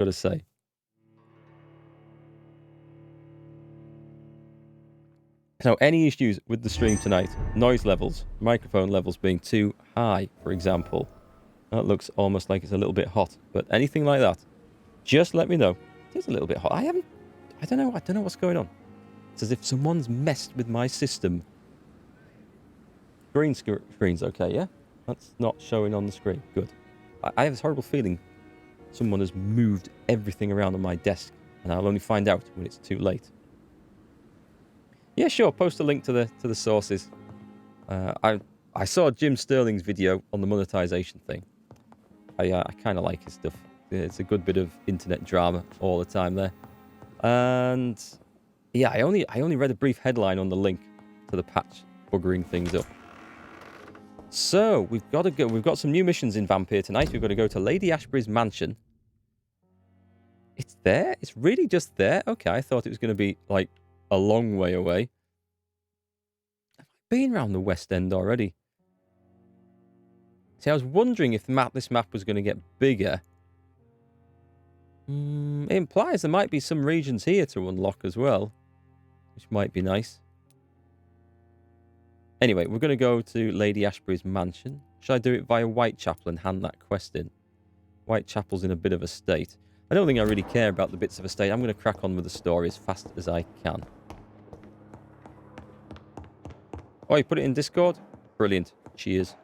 Gotta say. So, any issues with the stream tonight? Noise levels, microphone levels being too high, for example. That looks almost like it's a little bit hot. But anything like that, just let me know. It is a little bit hot. I don't know what's going on. It's as if someone's messed with my system. Screen's okay, yeah? That's not showing on the screen. Good. I have this horrible feeling someone has moved everything around on my desk, and I'll only find out when it's too late. Yeah, sure. Post a link to the sources. I saw Jim Sterling's video on the monetization thing. I kind of like his stuff. It's a good bit of internet drama all the time there. And yeah, I only read a brief headline on the link to the patch buggering things up. So we've got to go. We've got some new missions in Vampyr tonight. We've got to go to Lady Ashbury's mansion. It's there. It's really just there. Okay, I thought it was going to be like a long way away. Have I been around the West End already? See, I was wondering if this map was going to get bigger. It implies there might be some regions here to unlock as well, which might be nice. Anyway, we're going to go to Lady Ashbury's mansion. Should I do it via Whitechapel and hand that quest in? Whitechapel's in a bit of a state. I don't think I really care about the bits of a state. I'm going to crack on with the story as fast as I can. Oh, you put it in Discord? Brilliant. Cheers.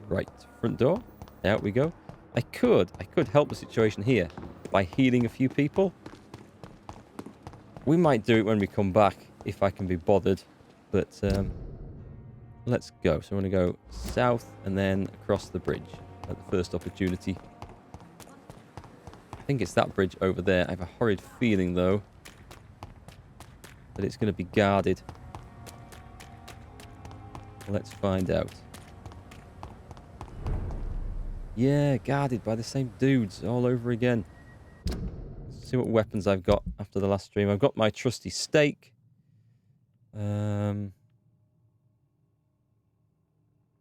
Right, front door. Out we go. I could help the situation here by healing a few people. We might do it when we come back if I can be bothered. But let's go. So we're going to go south and then across the bridge at the first opportunity. I think it's that bridge over there. I have a horrid feeling, though, that it's going to be guarded. Let's find out. Yeah, guarded by the same dudes all over again. Let's see what weapons I've got after the last stream. I've got my trusty stake.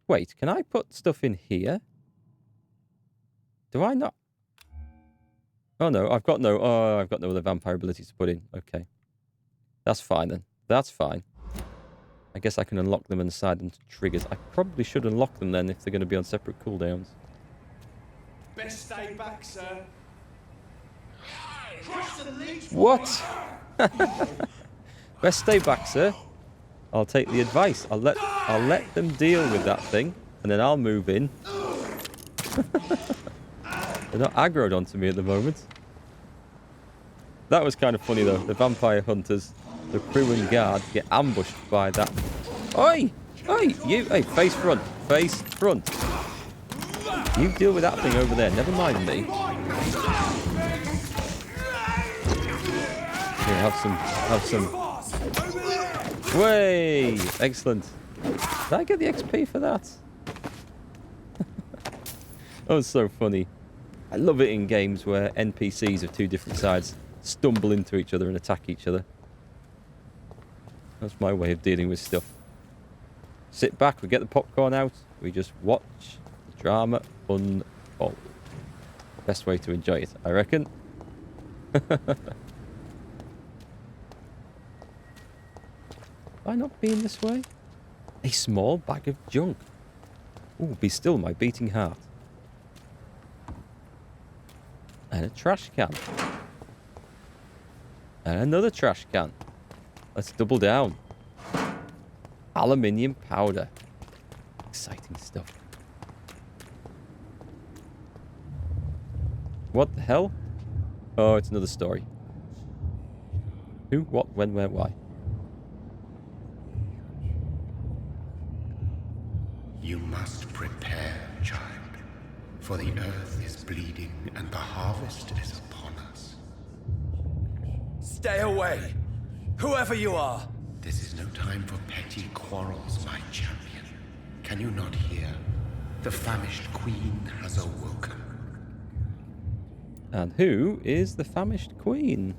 Wait, can I put stuff in here? Do I not? Oh no, I've got no other vampire abilities to put in. Okay. That's fine then. That's fine. I guess I can unlock them and assign them to triggers. I probably should unlock them then if they're going to be on separate cooldowns. Best stay back, sir. What? Best stay back, sir. I'll take the advice. I'll let them deal with that thing, and then I'll move in. They're not aggroed onto me at the moment. That was kind of funny though. The vampire hunters, the crew and guard, get ambushed by that. Oi! Oi! You! Hey, face front! Face front! You deal with that thing over there. Never mind me. Here, have some. Way! Excellent. Did I get the XP for that? That was so funny. I love it in games where NPCs of two different sides stumble into each other and attack each other. That's my way of dealing with stuff. Sit back, we get the popcorn out, we just watch the drama unfold. Best way to enjoy it, I reckon. Have I not been this way? A small bag of junk. Ooh, be still my beating heart. And a trash can. And another trash can. Let's double down. Aluminium powder. Exciting stuff. What the hell? Oh, it's another story. Who, what, when, where, why? You must prepare, child, for the earth is bleeding and the harvest is upon us. Stay away, whoever you are. This is no time for petty quarrels, my champion. Can you not hear? The famished queen has awoken. And who is the famished queen?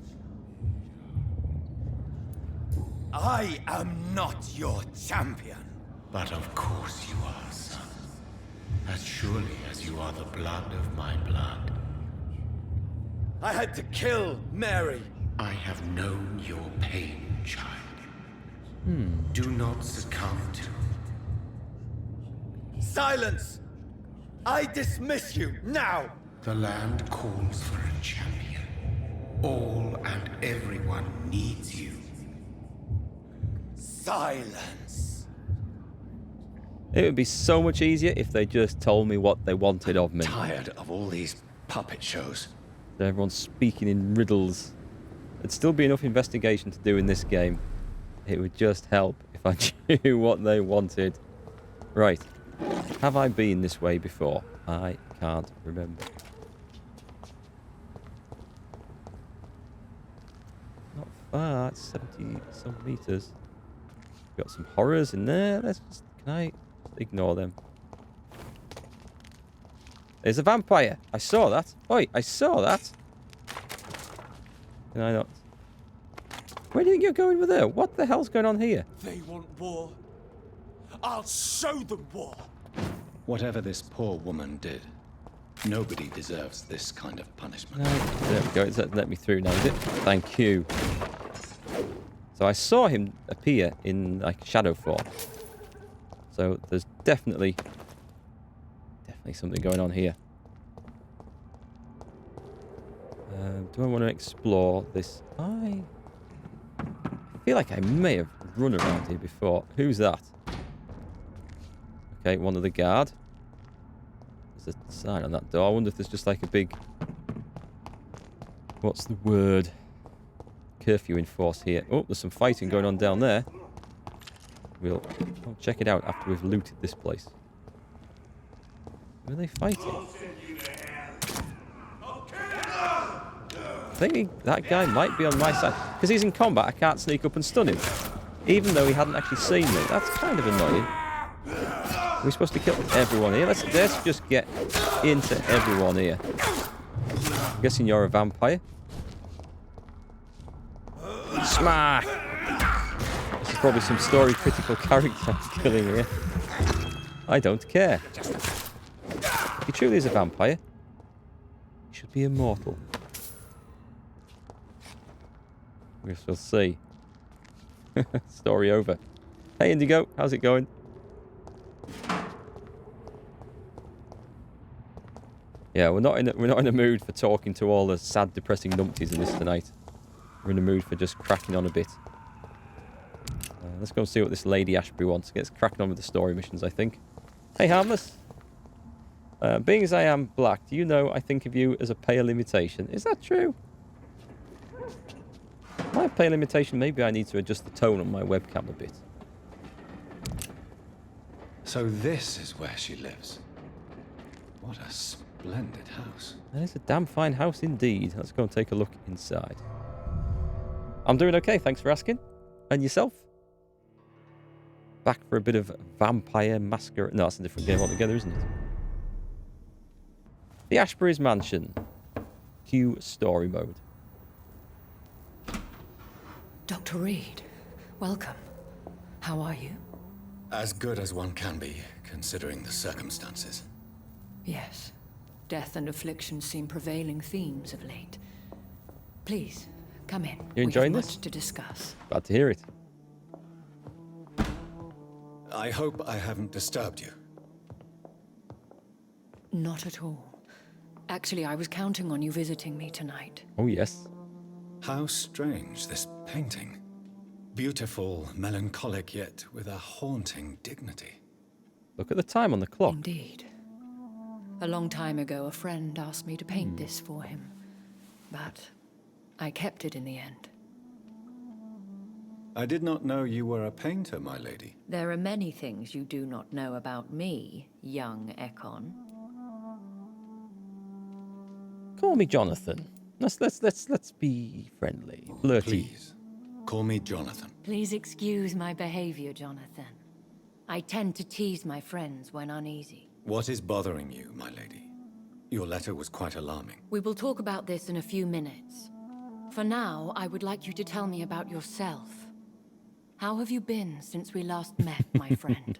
I am not your champion. But of course you are, son. As surely as you are the blood of my blood. I had to kill Mary. I have known your pain, child. Do not succumb to. Silence! I dismiss you now! The land calls for a champion. All and everyone needs you. Silence! It would be so much easier if they just told me what they wanted of me. Tired of all these puppet shows. Everyone's speaking in riddles. There'd still be enough investigation to do in this game. It would just help if I knew what they wanted. Right. Have I been this way before? I can't remember. Not far. It's 70 some meters. Got some horrors in there. Let's just... Can I just ignore them? There's a vampire. I saw that. Oi, I saw that. Can I not? Where do you think you're going with her? What the hell's going on here? They want war. I'll show them war. Whatever this poor woman did, nobody deserves this kind of punishment. No, there we go. It's let me through now, is it? Thank you. So I saw him appear in like shadow form. So there's definitely something going on here. Do I want to explore this? I feel like I may have run around here before. Who's that? Okay, one of the guard. There's a sign on that door. I wonder if there's just like a big... What's the word? Curfew in force here. Oh, there's some fighting going on down there. We'll check it out after we've looted this place. Who are they fighting? I think that guy might be on my side. Because he's in combat, I can't sneak up and stun him. Even though he hadn't actually seen me. That's kind of annoying. Are we supposed to kill everyone here? Let's just get into everyone here. I'm guessing you're a vampire. Smack! This is probably some story critical character I'm killing here. I don't care. If he truly is a vampire, he should be immortal. We shall see. Story over. Hey Indigo, how's it going? Yeah, we're not in a mood for talking to all the sad, depressing numpties in this tonight. We're in a mood for just cracking on a bit. Let's go and see what this Lady Ashbury wants. Gets cracking on with the story missions, I think. Hey, Harmless. Being as I am black, do you know I think of you as a pale imitation? Is that true? My pale imitation, maybe I need to adjust the tone on my webcam a bit. So this is where she lives. What a splendid house. That is a damn fine house indeed. Let's go and take a look inside. I'm doing okay, thanks for asking. And yourself? Back for a bit of Vampire Masquerade. No, that's a different game altogether, isn't it? The Ashbury's Mansion. Q story mode. Dr. Reid, welcome. How are you? As good as one can be, considering the circumstances. Yes. Death and affliction seem prevailing themes of late. Please, come in. You enjoying we have this? much to discuss. Glad to hear it. I hope I haven't disturbed you. Not at all. Actually, I was counting on you visiting me tonight. Oh, yes. How strange, this painting. Beautiful, melancholic, yet with a haunting dignity. Look at the time on the clock. Indeed. A long time ago, a friend asked me to paint this for him. But I kept it in the end. I did not know you were a painter, my lady. There are many things you do not know about me, young Ekon. Call me Jonathan. Let's be friendly. Flirty. Please, call me Jonathan. Please excuse my behavior, Jonathan. I tend to tease my friends when uneasy. What is bothering you, my lady? Your letter was quite alarming. We will talk about this in a few minutes. For now, I would like you to tell me about yourself. How have you been since we last met, my friend?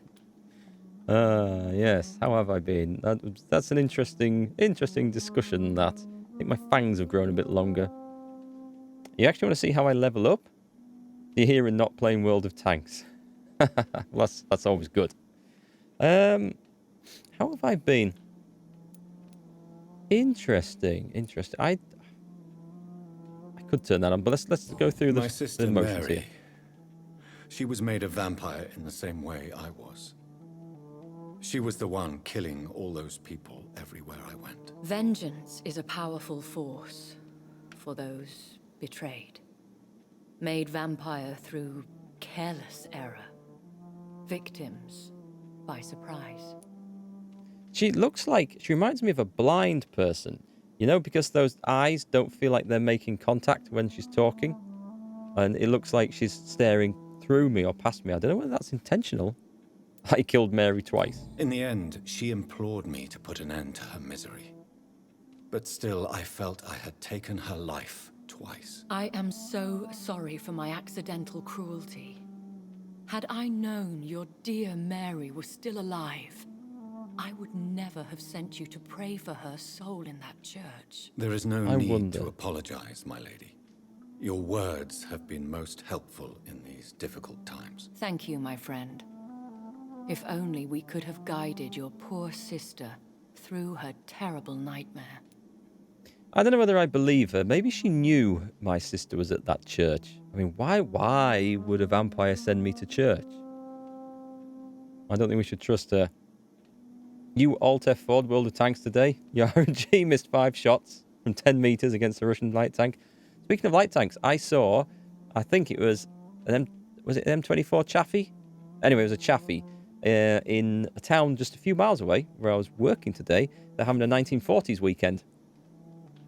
Yes. How have I been? That's an interesting discussion. That I think my fangs have grown a bit longer. You actually want to see how I level up? You're here and not playing World of Tanks. Well, that's always good. How have I been? Interesting. I could turn that on, but let's go through My the sister motions Mary. here. She was made a vampire in the same way I was. She was the one killing all those people everywhere I went. Vengeance is a powerful force for those betrayed. Made vampire through careless error. Victims by surprise. She reminds me of a blind person. You know, because those eyes don't feel like they're making contact when she's talking. And it looks like she's staring through me or past me. I don't know whether that's intentional. I killed Mary twice. In the end, she implored me to put an end to her misery. But still, I felt I had taken her life twice. I am so sorry for my accidental cruelty. Had I known your dear Mary was still alive, I would never have sent you to pray for her soul in that church. There is no I need wonder. to apologize, my lady. Your words have been most helpful in these difficult times. Thank you, my friend. If only we could have guided your poor sister through her terrible nightmare. I don't know whether I believe her. Maybe she knew my sister was at that church. I mean, why would a vampire send me to church? I don't think we should trust her. You Alt F4 World of Tanks today. Your RNG missed 5 shots from 10 meters against a Russian light tank. Speaking of light tanks, I think it was an M24 Chaffee? Anyway, it was a Chaffee in a town just a few miles away where I was working today. They're having a 1940s weekend.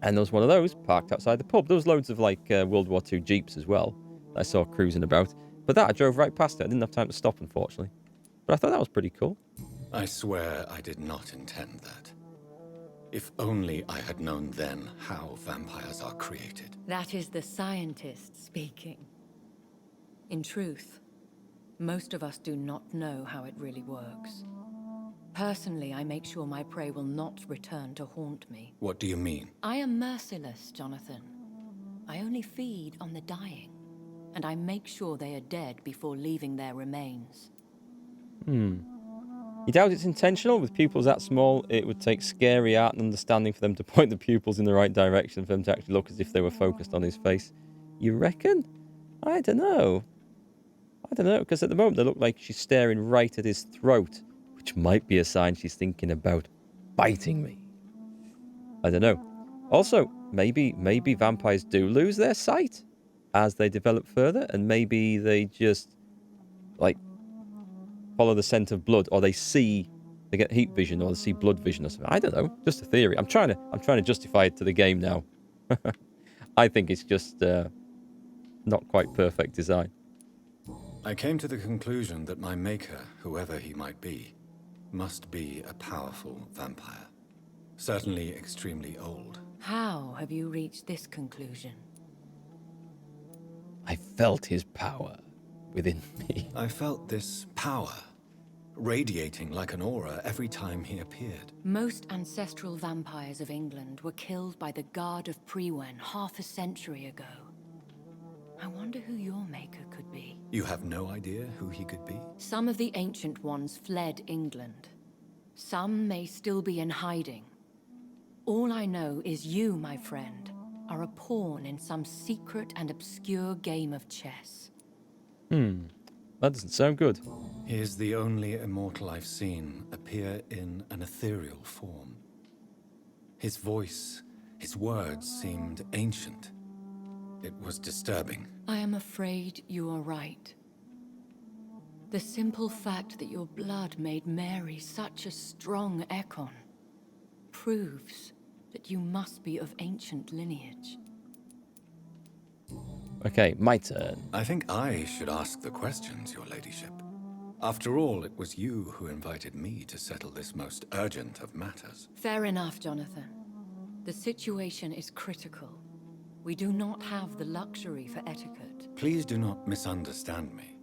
And there was one of those parked outside the pub. There was loads of World War II Jeeps as well that I saw cruising about. But that I drove right past it. I didn't have time to stop, unfortunately. But I thought that was pretty cool. I swear I did not intend that. If only I had known then how vampires are created. That is the scientist speaking. In truth, most of us do not know how it really works. Personally, I make sure my prey will not return to haunt me. What do you mean? I am merciless, Jonathan. I only feed on the dying, and I make sure they are dead before leaving their remains. You doubt it's intentional? With pupils that small, it would take scary art and understanding for them to point the pupils in the right direction for them to actually look as if they were focused on his face. You reckon? I don't know. Because at the moment they look like she's staring right at his throat, which might be a sign she's thinking about biting me. I don't know. Also, maybe vampires do lose their sight as they develop further, and maybe they just follow the scent of blood, or they get heat vision, or they see blood vision or something. I don't know. Just a theory. I'm trying to justify it to the game now. I think it's just not quite perfect design. I came to the conclusion that my maker, whoever he might be, must be a powerful vampire. Certainly extremely old. How have you reached this conclusion? I felt his power within me. I felt this power radiating like an aura every time he appeared. Most ancestral vampires of England were killed by the Guard of Prewen half a century ago. I wonder who your maker could be. You have no idea who he could be? Some of the ancient ones fled England. Some may still be in hiding. All I know is you, my friend, are a pawn in some secret and obscure game of chess. That doesn't sound good. He is the only immortal I've seen appear in an ethereal form. His voice, his words seemed ancient. It was disturbing. I am afraid you are right. The simple fact that your blood made Mary such a strong Ekon proves that you must be of ancient lineage. Okay, my turn. I think I should ask the questions, your ladyship. After all, it was you who invited me to settle this most urgent of matters. Fair enough, Jonathan. The situation is critical. We do not have the luxury for etiquette. Please do not misunderstand me.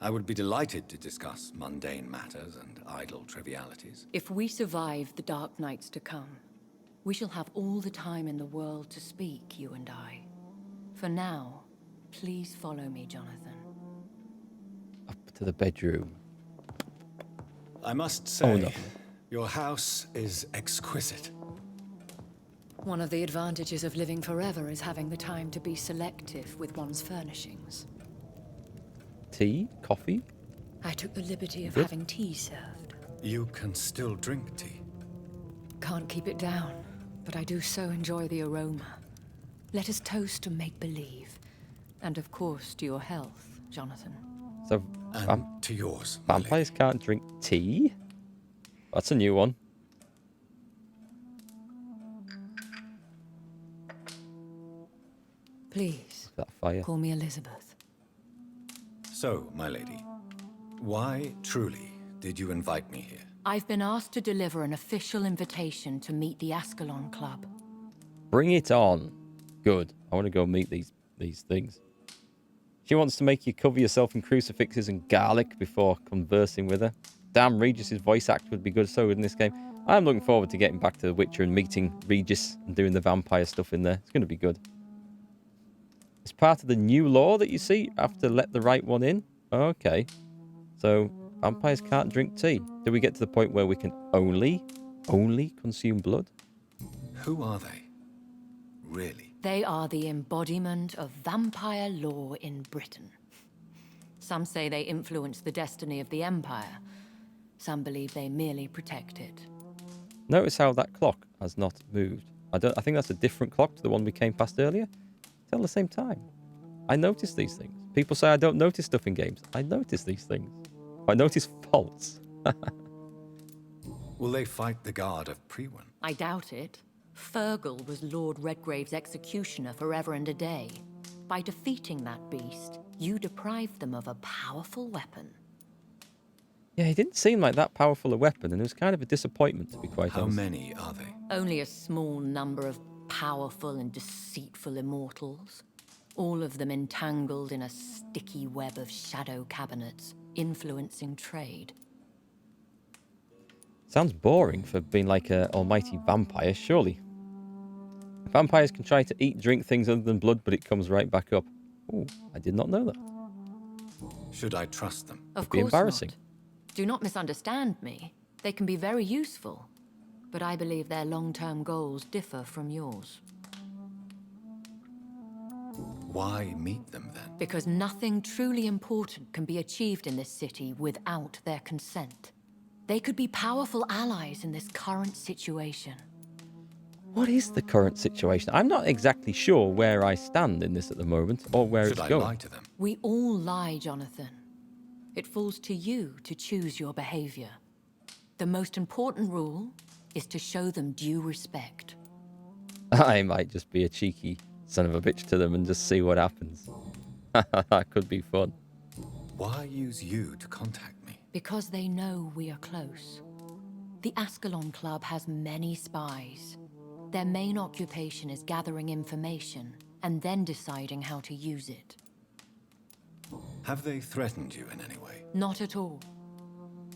I would be delighted to discuss mundane matters and idle trivialities. If we survive the dark nights to come, we shall have all the time in the world to speak, you and I. For now, please follow me, Jonathan. Up to the bedroom. I must say, no. your house is exquisite. One of the advantages of living forever is having the time to be selective with one's furnishings. Tea? Coffee? I took the liberty of Good. having tea served. You can still drink tea. Can't keep it down, but I do so enjoy the aroma. Let us toast to make-believe. And of course, to your health, Jonathan. So, And to yours, my vampires lady. can't drink tea? That's a new one. Please, That fire. call me Elizabeth. So, my lady, why truly did you invite me here? I've been asked to deliver an official invitation to meet the Ascalon Club. Bring it on. Good. I want to go meet these things. She wants to make you cover yourself in crucifixes and garlic before conversing with her. Damn, Regis's voice act would be good so in this game. I'm looking forward to getting back to The Witcher and meeting Regis and doing the vampire stuff in there. It's going to be good. It's part of the new law that you see. You have to let the right one in. Okay. So, vampires can't drink tea. Do we get to the point where we can only consume blood? Who are they? Really? They are the embodiment of vampire law in Britain. Some say they influence the destiny of the Empire. Some believe they merely protect it. Notice how that clock has not moved. I think that's a different clock to the one we came past earlier. It's at the same time. I notice these things. People say I don't notice stuff in games. I notice these things. I notice faults. Will they fight the guard of Priwen? I doubt it. Fergal was Lord Redgrave's executioner forever and a day. By defeating that beast, you deprived them of a powerful weapon. Yeah, he didn't seem like that powerful a weapon, and it was kind of a disappointment, to be quite How honest. many are they? Only a small number of powerful and deceitful immortals. All of them entangled in a sticky web of shadow cabinets, influencing trade. Sounds boring for being like an almighty vampire, surely. Vampires can try to eat, drink things other than blood, but it comes right back up. Oh, I did not know that. Should I trust them? Of Be course embarrassing. not. Do not misunderstand me. They can be very useful, but I believe their long-term goals differ from yours. Why meet them then? Because nothing truly important can be achieved in this city without their consent. They could be powerful allies in this current situation. What is the current situation? I'm not exactly sure where I stand in this at the moment, or where Should it's I going. lie to them? We all lie, Jonathan. It falls to you to choose your behavior. The most important rule is to show them due respect. I might just be a cheeky son of a bitch to them and just see what happens. That could be fun. Why use you to contact me? Because they know we are close. The Ascalon Club has many spies. Their main occupation is gathering information and then deciding how to use it. Have they threatened you in any way? Not at all.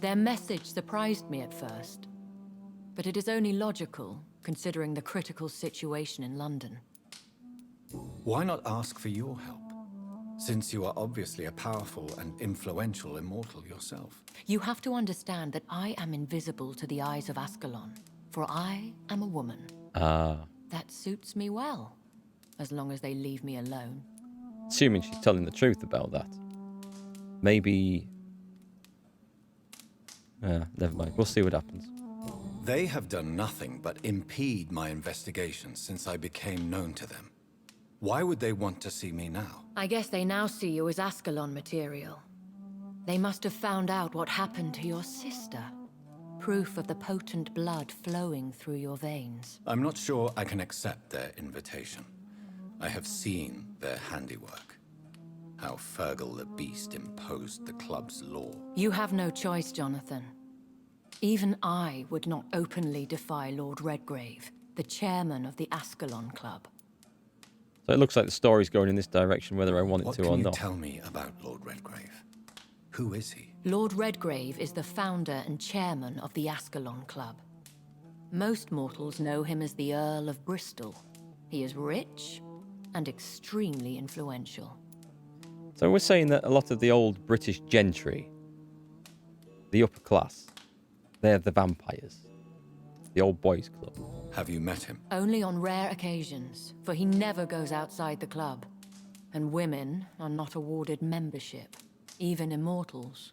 Their message surprised me at first, but it is only logical, considering the critical situation in London. Why not ask for your help? Since you are obviously a powerful and influential immortal yourself. You have to understand that I am invisible to the eyes of Ascalon, for I am a woman. That suits me well, as long as they leave me alone. Assuming she's telling the truth about that. Maybe... never mind. We'll see what happens. They have done nothing but impede my investigations since I became known to them. Why would they want to see me now? I guess they now see you as Ascalon material. They must have found out what happened to your sister. Proof of the potent blood flowing through your veins. I'm not sure I can accept their invitation. I have seen their handiwork. How Fergal the Beast imposed the club's law. You have no choice, Jonathan. Even I would not openly defy Lord Redgrave, the chairman of the Ascalon Club. So it looks like the story's going in this direction, whether I want it What to can or you not. tell me about Lord Redgrave? Who is he? Lord Redgrave is the founder and chairman of the Ascalon Club. Most mortals know him as the Earl of Bristol. He is rich and extremely influential. So we're saying that a lot of the old British gentry, the upper class, they're the vampires. The old boys club. Have you met him? Only on rare occasions, for he never goes outside the club. And women are not awarded membership, even immortals.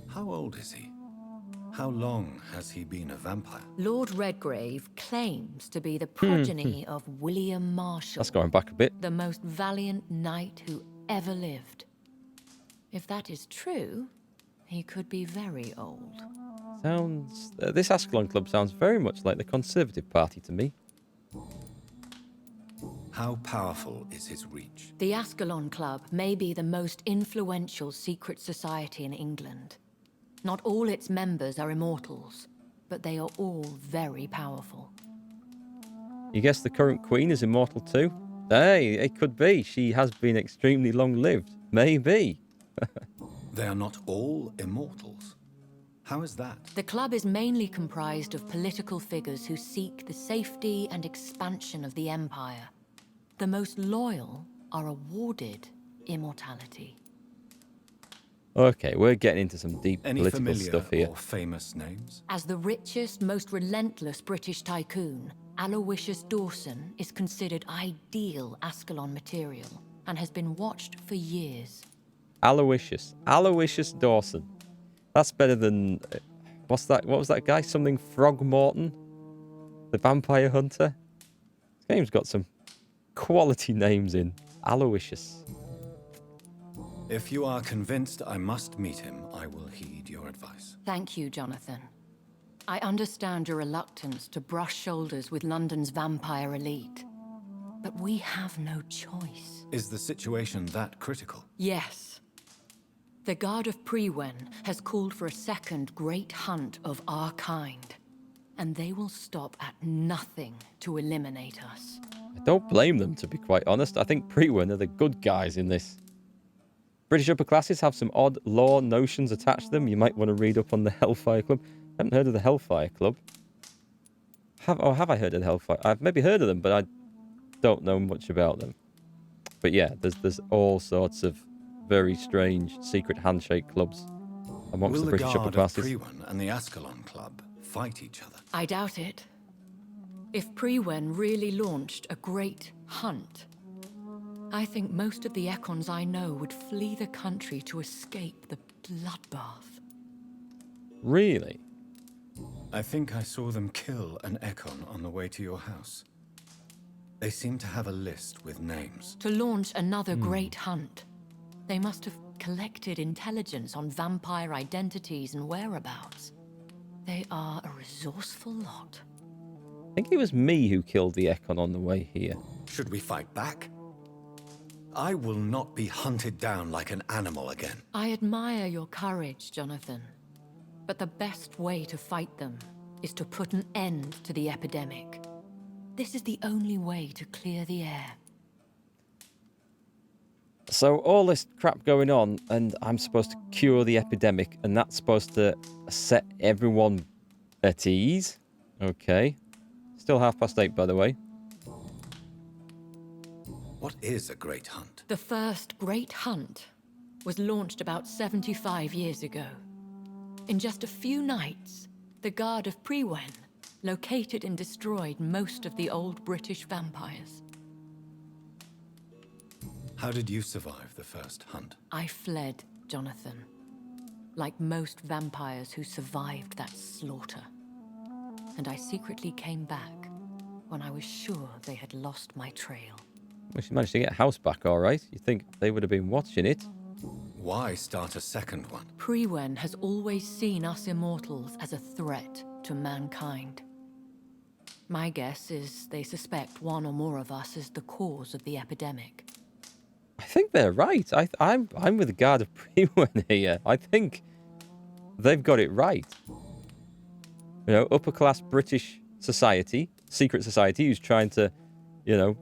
How old is he? How long has he been a vampire? Lord Redgrave claims to be the progeny of William Marshall. That's going back a bit. The most valiant knight who ever lived. If that is true, he could be very old. Sounds... this Ascalon Club sounds very much like the Conservative Party to me. How powerful is his reach? The Ascalon Club may be the most influential secret society in England. Not all its members are immortals, but they are all very powerful. You guess the current queen is immortal too? Hey, it could be. She has been extremely long-lived. Maybe. They are not all immortals. How is that? The club is mainly comprised of political figures who seek the safety and expansion of the Empire. The most loyal are awarded immortality. Okay, we're getting into some deep Any political familiar stuff here. or famous names? As the richest, most relentless British tycoon, Aloysius Dawson is considered ideal Ascalon material and has been watched for years. Aloysius Dawson. That's better than... what's that? What was that guy? Something Throgmorton? The vampire hunter? This game's got some quality names in. Aloysius. If you are convinced I must meet him, I will heed your advice. Thank you, Jonathan. I understand your reluctance to brush shoulders with London's vampire elite. But we have no choice. Is the situation that critical? Yes. The Guard of Prewen has called for a second great hunt of our kind. And they will stop at nothing to eliminate us. I don't blame them, to be quite honest. I think Prewen are the good guys in this. British upper classes have some odd law notions attached to them. You might want to read up on the Hellfire Club. I haven't heard of the Hellfire Club. Have I heard of the Hellfire? I've maybe heard of them, but I don't know much about them. But yeah, there's all sorts of very strange secret handshake clubs amongst the British upper classes. Will the Guard of Prewen and the Ascalon Club fight each other? I doubt it. If Prewen really launched a great hunt, I think most of the Econs I know would flee the country to escape the bloodbath. Really? I think I saw them kill an Econ on the way to your house. They seem to have a list with names. To launch another great hunt, they must have collected intelligence on vampire identities and whereabouts. They are a resourceful lot. I think it was me who killed the Econ on the way here. Should we fight back? I will not be hunted down like an animal again. I admire your courage, Jonathan. But the best way to fight them is to put an end to the epidemic. This is the only way to clear the air. So all this crap going on, and I'm supposed to cure the epidemic, and that's supposed to set everyone at ease? Okay. Still 8:30, by the way. What is a great hunt? The first great hunt was launched about 75 years ago. In just a few nights, the Guard of Prewen located and destroyed most of the old British vampires. How did you survive the first hunt? I fled, Jonathan. Like most vampires who survived that slaughter. And I secretly came back when I was sure they had lost my trail. Well, she managed to get house back all right. You'd think they would have been watching it. Why start a second one? Prewen has always seen us immortals as a threat to mankind. My guess is they suspect one or more of us is the cause of the epidemic. I think they're right. I'm with the Guard of Prewen here. I think they've got it right. You know, upper class British society, secret society, who's trying to, you know,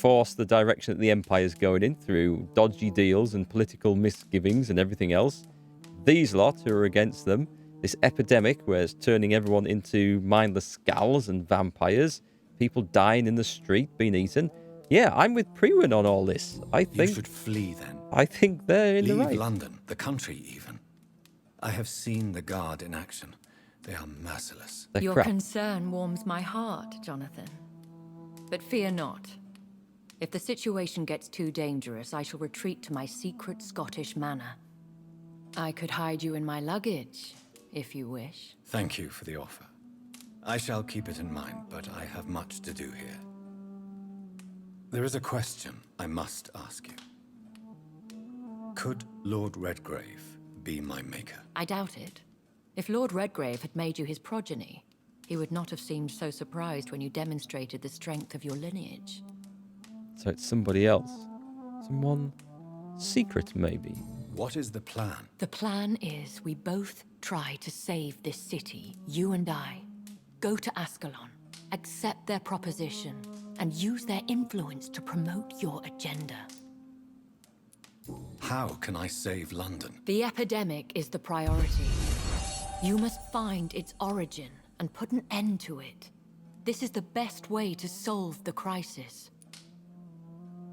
force the direction that the Empire's going in through dodgy deals and political misgivings and everything else. These lot who are against them, this epidemic where it's turning everyone into mindless skulls and vampires, people dying in the street, being eaten. Yeah, I'm with Prewin on all this. I think You should flee then. I think they're in the Leave right. London, the country even. I have seen the Guard in action. They are merciless. They're Your crap. concern warms my heart, Jonathan. But fear not. If the situation gets too dangerous, I shall retreat to my secret Scottish manor. I could hide you in my luggage, if you wish. Thank you for the offer. I shall keep it in mind, but I have much to do here. There is a question I must ask you. Could Lord Redgrave be my maker? I doubt it. If Lord Redgrave had made you his progeny, he would not have seemed so surprised when you demonstrated the strength of your lineage. So it's somebody else. Someone secret, maybe. What is the plan? The plan is we both try to save this city, you and I. Go to Ascalon, accept their proposition, and use their influence to promote your agenda. How can I save London? The epidemic is the priority. You must find its origin and put an end to it. This is the best way to solve the crisis.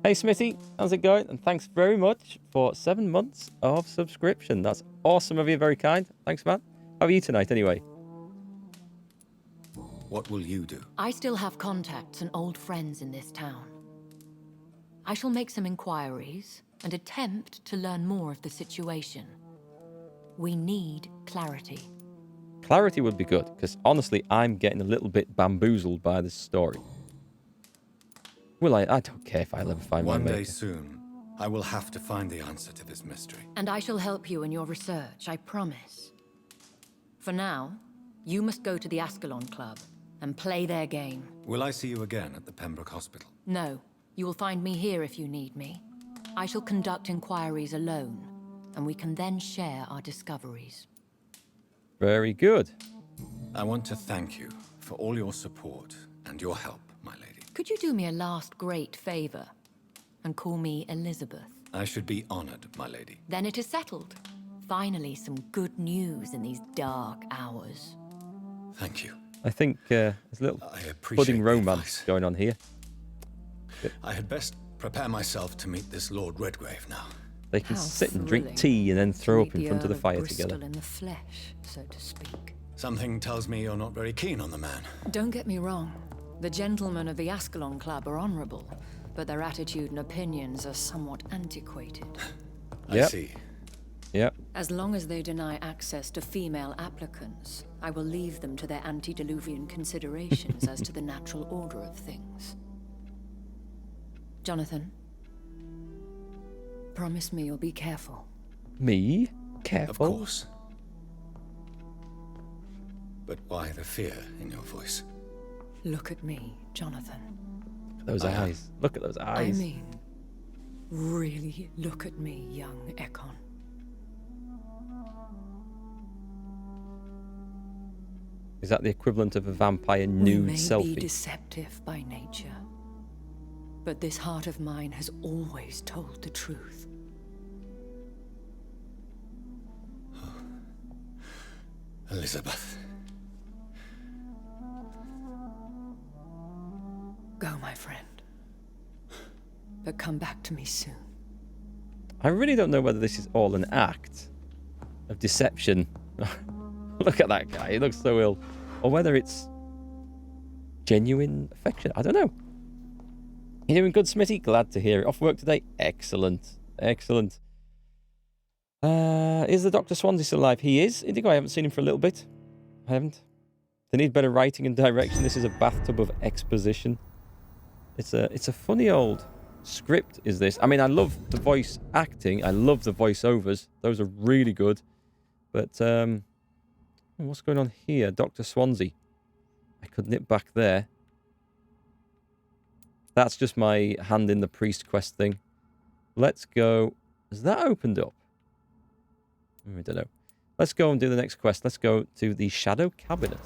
Hey Smithy, how's it going? And thanks very much for 7 months of subscription. That's awesome of you, very kind. Thanks, man. How are you tonight, anyway? What will you do? I still have contacts and old friends in this town. I shall make some inquiries and attempt to learn more of the situation. We need clarity. Clarity would be good, because honestly, I'm getting a little bit bamboozled by this story. Will I don't care if I'll ever find my One day maker. soon, I will have to find the answer to this mystery. And I shall help you in your research, I promise. For now, you must go to the Ascalon Club and play their game. Will I see you again at the Pembroke Hospital? No, you will find me here if you need me. I shall conduct inquiries alone, and we can then share our discoveries. Very good. I want to thank you for all your support and your help, my lady. Could you do me a last great favor and call me Elizabeth? I should be honored, my lady. Then it is settled. Finally, some good news in these dark hours. Thank you. I think there's a little I appreciate budding the romance advice. going on here. I had best prepare myself to meet this Lord Redgrave now. They can How sit and drink thrilling tea and then to throw meet up in front of the Earl fire Bristol together. in the flesh, so to speak. Something tells me you're not very keen on the man. Don't get me wrong. The gentlemen of the Ascalon Club are honorable, but their attitude and opinions are somewhat antiquated. I Yep. see. Yep. As long as they deny access to female applicants, I will leave them to their antediluvian considerations as to the natural order of things. Jonathan, promise me you'll be careful. Me? Of Careful. course. But why the fear in your voice? Look at me, Jonathan. Those I am. eyes. Look at those eyes. I mean, really look at me, young Ekon. Is that the equivalent of a vampire We nude may be selfie? deceptive by nature, but this heart of mine has always told the truth. Elizabeth. Go, my friend. But come back to me soon. I really don't know whether this is all an act of deception. Look at that guy. He looks so ill. Or whether it's genuine affection. I don't know. You doing good, Smitty? Glad to hear it. Off work today? Excellent. Excellent. Is the Dr. Swansea still alive? He is. Indigo, I haven't seen him for a little bit. I haven't. They need better writing and direction. This is a bathtub of exposition. It's a funny old script, is this. I mean, I love the voice acting. I love the voiceovers. Those are really good. But, what's going on here? Dr. Swansea. I could nip back there. That's just my hand in the priest quest thing. Let's go. Has that opened up? I don't know. Let's go and do the next quest. Let's go to the Shadow Cabinet.